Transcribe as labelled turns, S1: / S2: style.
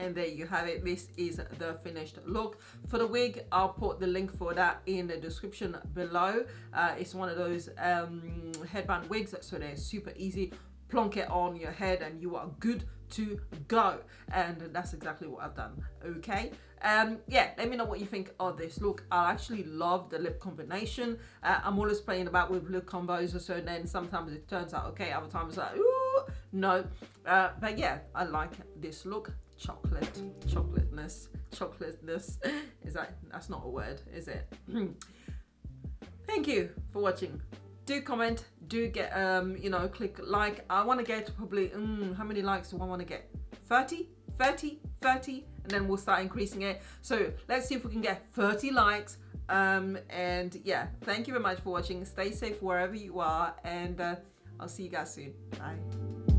S1: And there you have it. This is the finished look. For the wig, I'll put the link for that in the description below. It's one of those headband wigs, so they're super easy. Plonk it on your head and you are good to go. And that's exactly what I've done. Okay, yeah, let me know what you think of this look. I actually love the lip combination. I'm always playing about with lip combos, so then sometimes it turns out okay, other times it's like ooh, no, but yeah, I like this look. Chocolateness is that's not a word, is it? Thank you for watching. Do comment, do get you know, click like. I want to get probably how many likes do I want to get? 30, and then we'll start increasing it. So let's see if we can get 30 likes. And yeah, thank you very much for watching. Stay safe wherever you are, and I'll see you guys soon. Bye.